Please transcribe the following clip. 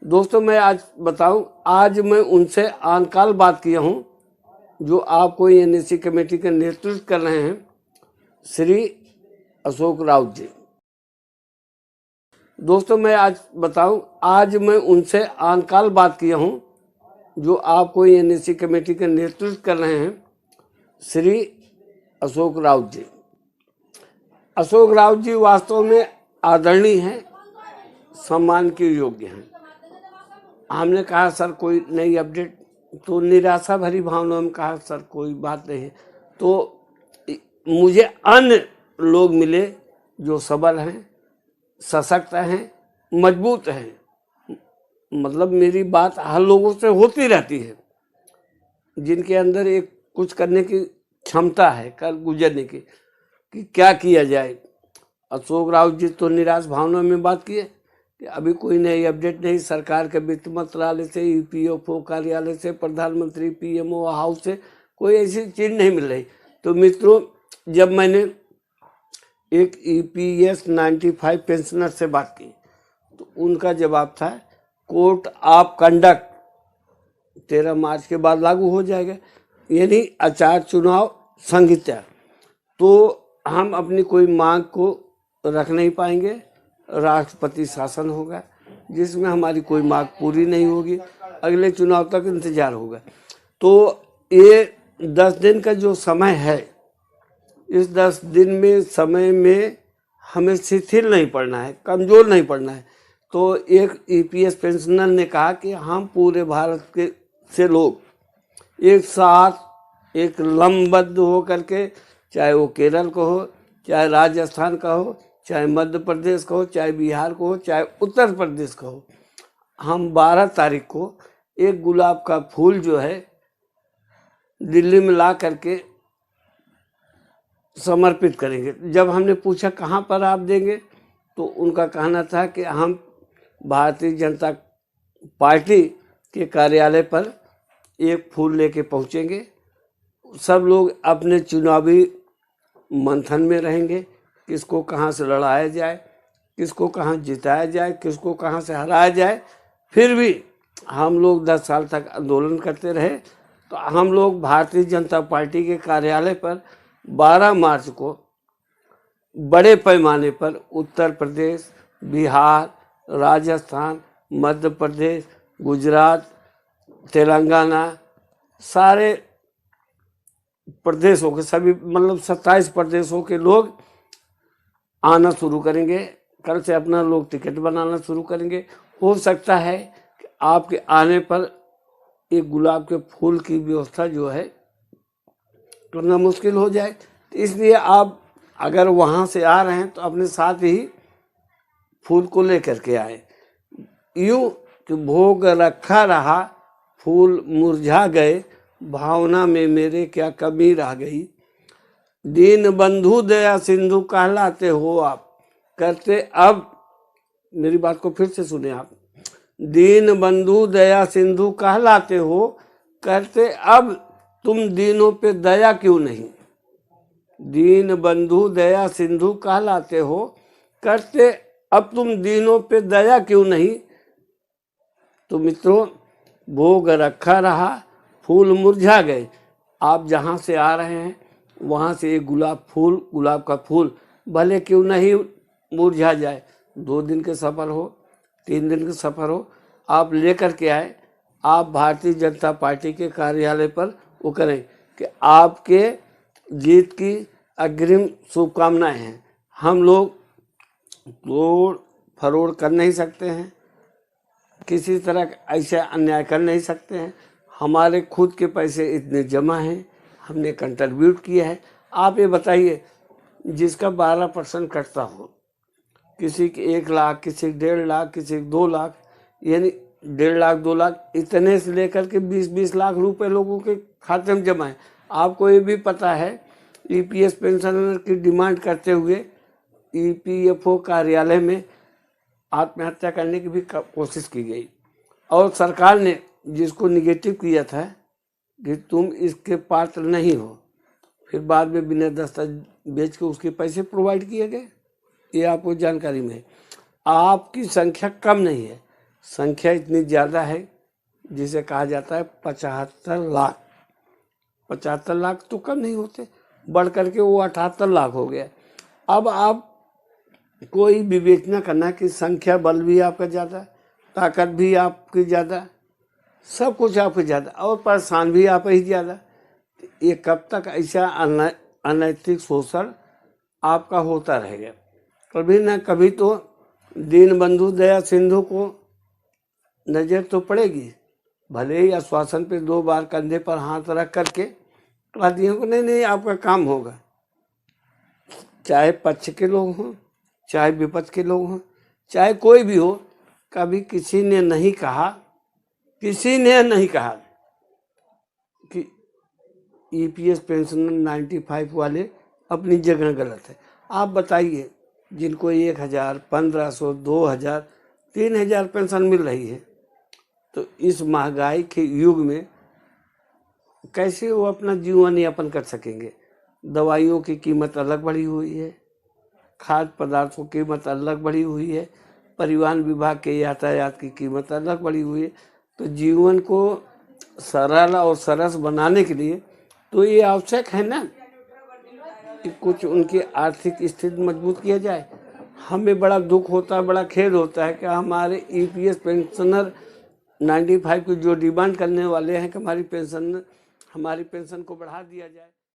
दोस्तों मैं आज मैं उनसे आनकाल बात किया हूं जो आपको एनएससी कमेटी का नेतृत्व कर रहे हैं, श्री अशोक राउत जी। दोस्तों मैं आज मैं उनसे आनकाल बात किया हूं जो आपको एनएससी कमेटी का नेतृत्व कर रहे हैं, श्री अशोक राउत जी। अशोक राउत जी वास्तव में आदरणीय हैं, सम्मान के योग्य हैं। हमने कहा सर कोई नई अपडेट, तो निराशा भरी भावना में कहा सर कोई बात नहीं है। तो मुझे अन्य लोग मिले जो सबल हैं, सशक्त हैं, मजबूत हैं। मतलब मेरी बात हर लोगों से होती रहती है, जिनके अंदर एक कुछ करने की क्षमता है, कर गुजरने की, कि क्या किया जाए। अशोक राउत जी तो निराश भावना में बात किए कि अभी कोई नई अपडेट नहीं, सरकार के वित्त मंत्रालय से, ईपीएफओ कार्यालय से, प्रधानमंत्री पीएमओ हाउस से कोई ऐसी चीज नहीं मिल रही। तो मित्रों, जब मैंने एक ईपीएस 95 पेंशनर से बात की तो उनका जवाब था कोड ऑफ कंडक्ट 13 मार्च के बाद लागू हो जाएगा, यानी आचार चुनाव संहिता। तो हम अपनी कोई मांग को रख नहीं पाएंगे, राष्ट्रपति शासन होगा जिसमें हमारी कोई मांग पूरी नहीं होगी, अगले चुनाव तक इंतजार होगा। तो ये 10 दिन का जो समय है, इस 10 दिन में समय में हमें शिथिल नहीं पड़ना है, कमजोर नहीं पड़ना है। तो एक ईपीएस पेंशनर ने कहा कि हम पूरे भारत के से लोग एक साथ एक लंबद्ध हो करके, चाहे वो केरल को हो, चाहे राजस्थान का हो, चाहे मध्य प्रदेश का हो, चाहे बिहार को हो, चाहे उत्तर प्रदेश का हो, हम 12 तारीख को एक गुलाब का फूल जो है दिल्ली में ला करके समर्पित करेंगे। जब हमने पूछा कहाँ पर आप देंगे, तो उनका कहना था कि हम भारतीय जनता पार्टी के कार्यालय पर एक फूल लेके पहुँचेंगे। सब लोग अपने चुनावी मंथन में रहेंगे, किसको कहाँ से लड़ाया जाए, किसको कहाँ जिताया जाए, किसको कहाँ से हराया जाए। फिर भी हम लोग 10 साल तक आंदोलन करते रहे, तो हम लोग भारतीय जनता पार्टी के कार्यालय पर 12 मार्च को बड़े पैमाने पर उत्तर प्रदेश, बिहार, राजस्थान, मध्य प्रदेश, गुजरात, तेलंगाना, सारे प्रदेशों के सभी, मतलब 27 प्रदेशों के लोग आना शुरू करेंगे। कल से अपना लोग टिकट बनाना शुरू करेंगे। हो सकता है कि आपके आने पर एक गुलाब के फूल की व्यवस्था जो है करना मुश्किल हो जाए, इसलिए आप अगर वहाँ से आ रहे हैं तो अपने साथ ही फूल को लेकर के आए। यूं कि भोग रखा रहा, फूल मुरझा गए, भावना में मेरे क्या कमी रह गई। दीन बंधु दया सिंधु कहलाते हो आप, करते अब, मेरी बात को फिर से सुने आप, दीन बंधु दया सिंधु कहलाते हो, करते अब तुम दीनों पे दया क्यों नहीं। दीन बंधु दया सिंधु कहलाते हो, करते अब तुम दीनों पे दया क्यों नहीं। तो मित्रों, भोग रखा रहा, फूल मुरझा गए। आप जहाँ से आ रहे हैं वहाँ से एक गुलाब का फूल भले क्यों नहीं मुरझा जाए, 2 दिन के सफ़र हो, 3 दिन के सफ़र हो, आप लेकर के आए। आप भारतीय जनता पार्टी के कार्यालय पर वो करें कि आपके जीत की अग्रिम शुभकामनाएं हैं। हम लोग तोड़ फरोड़ कर नहीं सकते हैं, किसी तरह ऐसे अन्याय कर नहीं सकते हैं। हमारे खुद के पैसे इतने जमा हैं, हमने कंट्रीब्यूट किया है। आप ये बताइए, जिसका 12% कटता हो, किसी के 1 लाख, किसी के 1.5 लाख, किसी के 2 लाख, यानी 1.5 लाख 2 लाख, इतने से लेकर के 20-20 लाख रुपए लोगों के खाते में जमा है। आपको ये भी पता है, ईपीएस पेंशनर की डिमांड करते हुए ईपीएफओ कार्यालय में आत्महत्या करने की भी कोशिश की गई, और सरकार ने जिसको निगेटिव किया था कि तुम इसके पात्र नहीं हो, फिर बाद में बिना दस्तावेज के उसके पैसे प्रोवाइड किए गए। ये आपको जानकारी में है। आपकी संख्या कम नहीं है, संख्या इतनी ज़्यादा है जिसे कहा जाता है 75 लाख। 75 लाख तो कम नहीं होते, बढ़ करके वो 78 लाख हो गया। अब आप कोई विवेचना करना कि संख्या बल भी आपका ज़्यादा, ताकत भी आपकी ज़्यादा, सब कुछ आपके ज़्यादा, और परेशान भी आप ही ज़्यादा। ये कब तक ऐसा अनैतिक शोषण आपका होता रहेगा? कभी ना कभी तो दीन बंधु दया सिंधु को नज़र तो पड़ेगी। भले ही आश्वासन पे 2 बार कंधे पर हाथ रख करके कह दिए को नहीं नहीं आपका काम होगा। चाहे पक्ष के लोग हों, चाहे विपक्ष के लोग हों, चाहे कोई भी हो, कभी किसी ने नहीं कहा कि ईपीएस पेंशन 95 वाले अपनी जगह गलत है। आप बताइए, जिनको 1000, 1500, 2000, 3000 पेंशन मिल रही है, तो इस महंगाई के युग में कैसे वो अपना जीवन यापन कर सकेंगे? दवाइयों की कीमत अलग बढ़ी हुई है, खाद्य पदार्थों की कीमत अलग बढ़ी हुई है, परिवहन विभाग के यातायात की कीमत अलग बढ़ी हुई है। तो जीवन को सरल और सरस बनाने के लिए तो ये आवश्यक है ना कि कुछ उनकी आर्थिक स्थिति मजबूत किया जाए। हमें बड़ा दुख होता है, बड़ा खेद होता है कि हमारे ईपीएस पेंशनर 95 की जो डिमांड करने वाले हैं कि हमारी पेंशन को बढ़ा दिया जाए।